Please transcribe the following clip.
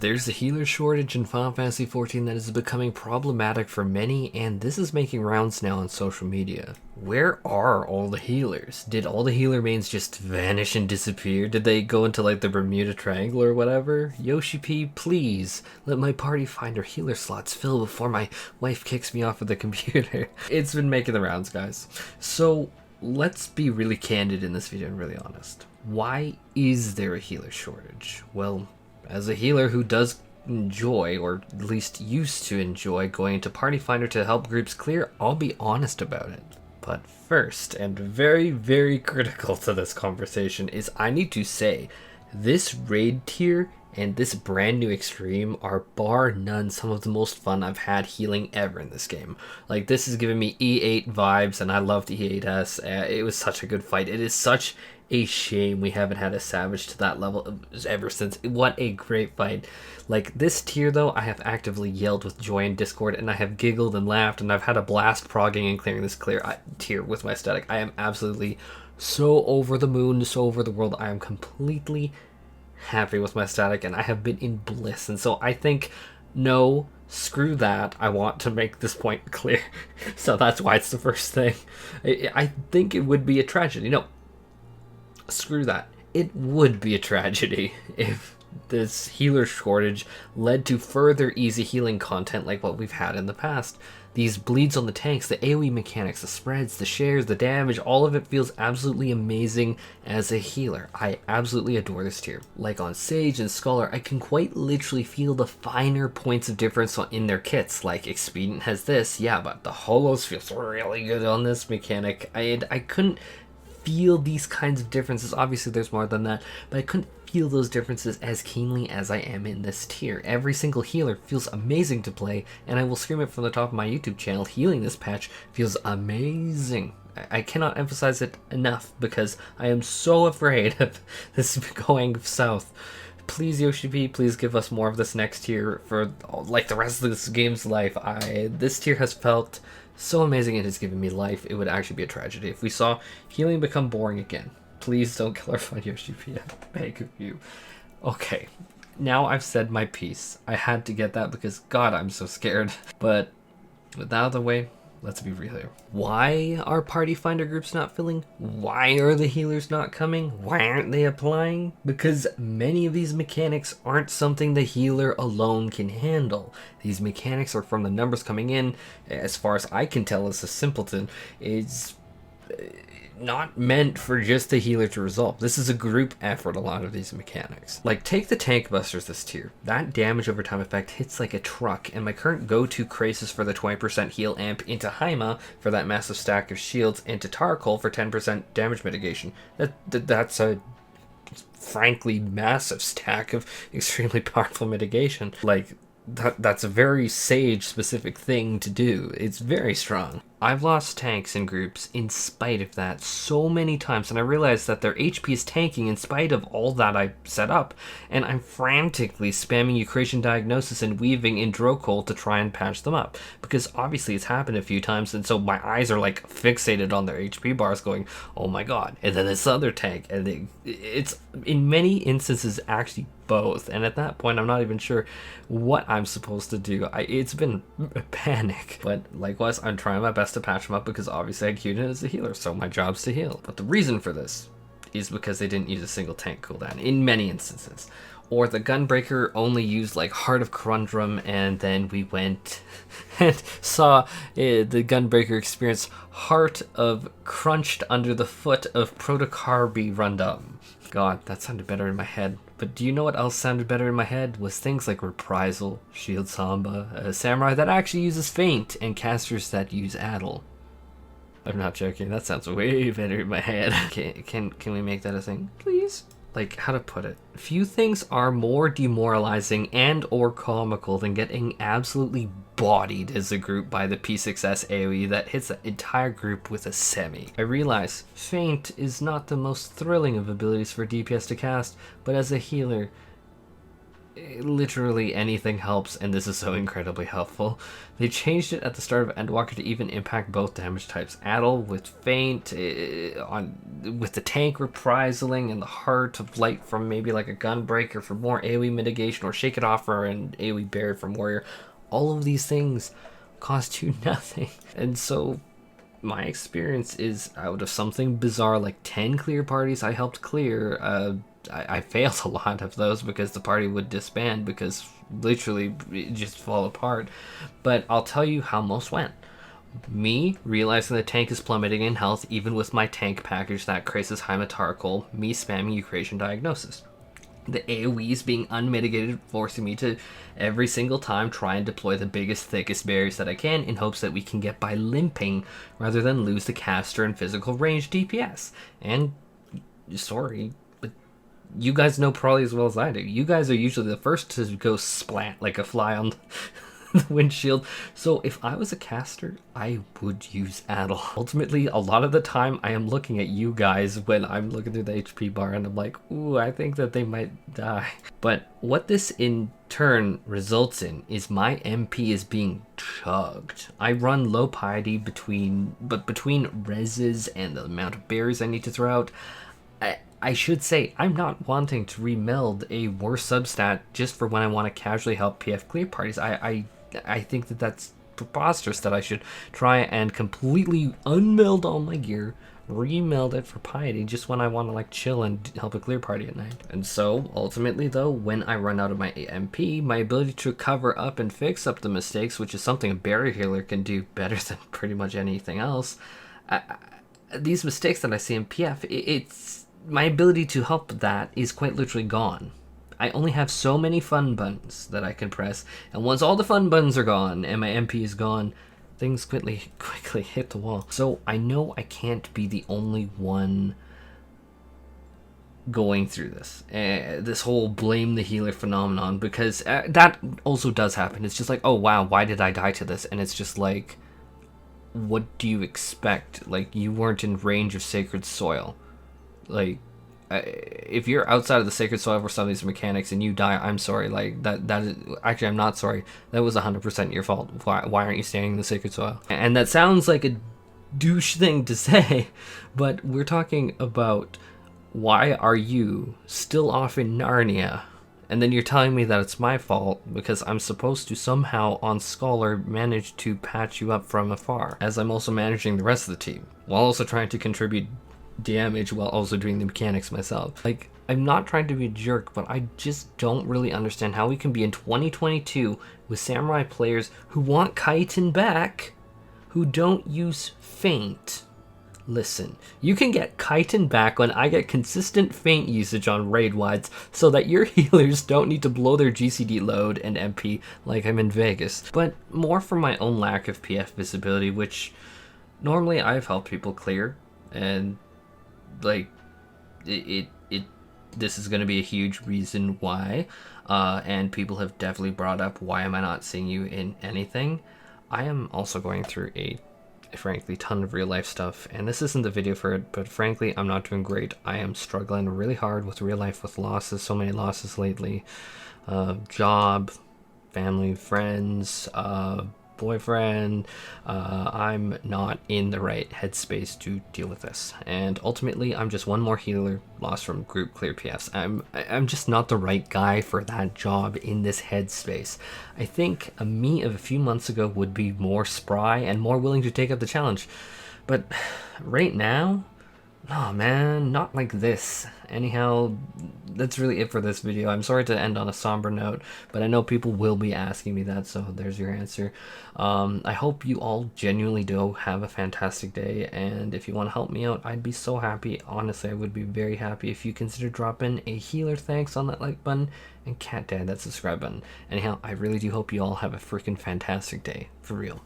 There's a healer shortage in Final Fantasy XIV that is becoming problematic for many, and this is making rounds now on social media. Where are all the healers? Did all the healer mains just vanish and disappear? Did they go into like the Bermuda Triangle or whatever? Yoshi P, please let my party finder healer slots fill before my wife kicks me off of the computer. It's been making the rounds, guys. So let's be really candid in this video and really honest. Why is there a healer shortage? Well, as a healer who does enjoy, or at least used to enjoy, going into Party Finder to help groups clear, I'll be honest about it. But first, and very, very critical to this conversation, is I need to say, this raid tier and this brand new extreme are bar none some of the most fun I've had healing ever in this game. Like, this is giving me E8 vibes, and I loved E8S. It was such a good fight. It is such a shame we haven't had a Savage to that level ever since. What a great fight. Like, this tier though, I have actively yelled with joy in Discord, and I have giggled and laughed, and I've had a blast progging and clearing this tier with my static. I am absolutely so over the moon, so over the world. I am completely happy with my static, and I have been in bliss. And so I think, no, screw that. I want to make this point clear. So that's why it's the first thing. I think it would be a tragedy. No, screw that. It would be a tragedy if this healer shortage led to further easy healing content like what we've had in the past. These bleeds on the tanks, the AoE mechanics, the spreads, the shares, the damage, all of it feels absolutely amazing as a healer. I absolutely adore this tier. Like on Sage and Scholar, I can quite literally feel the finer points of difference in their kits. Like Expedient has this, yeah, but the Holos feels really good on this mechanic. I couldn't feel these kinds of differences. Obviously there's more than that, but I couldn't feel those differences as keenly as I am in this tier. Every single healer feels amazing to play, and I will scream it from the top of my YouTube channel, healing this patch feels amazing. I cannot emphasize it enough because I am so afraid of this going south. Please, Yoshi P, please give us more of this next tier for like the rest of this game's life. This tier has felt so amazing, it has given me life. It would actually be a tragedy if we saw healing become boring again. Please don't kill our fun, Yoshi P, I beg of you. Okay, now I've said my piece. I had to get that because, God, I'm so scared. But with that out of the way, let's be real here. Why are Party Finder groups not filling? Why are the healers not coming? Why aren't they applying? Because many of these mechanics aren't something the healer alone can handle. These mechanics are from the numbers coming in. As far as I can tell as a simpleton, it's not meant for just the healer to resolve. This is a group effort, a lot of these mechanics. Like, take the Tank Busters this tier. That damage over time effect hits like a truck, and my current go-to Krasis for the 20% heal amp, into Haima for that massive stack of shields, and to Tarkol for 10% damage mitigation. That's a frankly massive stack of extremely powerful mitigation. Like, that's a very Sage specific thing to do. It's very strong. I've lost tanks in groups in spite of that so many times, and I realized that their HP is tanking in spite of all that I set up, and I'm frantically spamming Eucratian Diagnosis and weaving in Drocol to try and patch them up, because obviously it's happened a few times, and so my eyes are like fixated on their HP bars going, oh my god, and then this other tank, and it's in many instances actually both, and at that point I'm not even sure what I'm supposed to do. It's been a panic, but likewise I'm trying my best to patch them up because obviously I queued in as a healer, so my job's to heal. But the reason for this is because they didn't use a single tank cooldown in many instances, or the Gunbreaker only used like Heart of Corundum, and then we went and saw the Gunbreaker experience Heart of Crunched under the foot of Protocarby Rundum. God, that sounded better in my head. But do you know what else sounded better in my head? Was things like Reprisal, Shield Samba, a Samurai that actually uses Feint, and casters that use Addle. I'm not joking, that sounds way better in my head. Can we make that a thing, please? Like, how to put it? Few things are more demoralizing and or comical than getting absolutely bodied as a group by the P6S AoE that hits the entire group with a semi. I realize Feint is not the most thrilling of abilities for DPS to cast, but as a healer, literally anything helps, and this is so incredibly helpful. They changed it at the start of Endwalker to even impact both damage types. Addle with Feint, with the tank reprisaling, and the Heart of Light from maybe like a Gunbreaker for more AoE mitigation, or Shake It Off for an AoE barrier from Warrior. All of these things cost you nothing. And so my experience is, out of something bizarre like 10 clear parties I helped clear, I failed a lot of those because the party would disband, because literally it just fall apart. But I'll tell you how most went. Me realizing the tank is plummeting in health even with my tank package that Krasis Heimatarkal, me spamming Eucration Diagnosis. The AoEs being unmitigated, forcing me to every single time try and deploy the biggest, thickest barriers that I can in hopes that we can get by limping rather than lose the caster and physical range DPS. And, sorry, but you guys know probably as well as I do. You guys are usually the first to go splat like a fly on the windshield. So if I was a caster, I would use Addle. Ultimately, a lot of the time I am looking at you guys when I'm looking through the HP bar and I'm like, ooh, I think that they might die. But what this in turn results in is my MP is being chugged. I run low piety between reses and the amount of berries I need to throw out. I should say, I'm not wanting to remeld a worse substat just for when I want to casually help PF clear parties. I think that that's preposterous that I should try and completely unmeld all my gear, remeld it for piety just when I want to like chill and help a clear party at night. And so ultimately though, when I run out of my MP, my ability to cover up and fix up the mistakes, which is something a barrier healer can do better than pretty much anything else, these mistakes that I see in PF, it's my ability to help that is quite literally gone. I only have so many fun buttons that I can press, and once all the fun buttons are gone and my MP is gone, things quickly hit the wall. So I know I can't be the only one going through this whole blame the healer phenomenon, because that also does happen. It's just like, oh wow, why did I die to this? And it's just like, what do you expect? Like, you weren't in range of Sacred Soil. Like, if you're outside of the Sacred Soil for some of these mechanics and you die, I'm sorry. Like, that is actually, I'm not sorry. That was 100% your fault. Why aren't you standing in the Sacred Soil? And that sounds like a douche thing to say, but we're talking about, why are you still off in Narnia? And then you're telling me that it's my fault because I'm supposed to somehow on Scholar manage to patch you up from afar, as I'm also managing the rest of the team, while also trying to contribute damage while also doing the mechanics myself. Like, I'm not trying to be a jerk, but I just don't really understand how we can be in 2022 with Samurai players who want Chitin back, who don't use Feint. Listen, you can get Chitin back when I get consistent Feint usage on raid wides, so that your healers don't need to blow their GCD load and MP like I'm in Vegas. But more from my own lack of PF visibility, which normally I've helped people clear, and like this is going to be a huge reason why, and people have definitely brought up, why am I not seeing you in anything? I am also going through a frankly ton of real life stuff, and this isn't the video for it, but frankly I'm not doing great. I am struggling really hard with real life, with losses, so many losses lately. Job, family, friends, boyfriend. I'm not in the right headspace to deal with this, and ultimately I'm just one more healer lost from group clear PFs. I'm just not the right guy for that job in this headspace. I think a me of a few months ago would be more spry and more willing to take up the challenge, but right now, oh man, not like this. Anyhow, that's really it for this video. I'm sorry to end on a somber note, but I know people will be asking me that, so there's your answer. I hope you all genuinely do have a fantastic day, and if you want to help me out, I'd be so happy. Honestly, I would be very happy if you consider dropping a healer thanks on that like button, and cat dad that subscribe button. Anyhow, I really do hope you all have a freaking fantastic day. For real.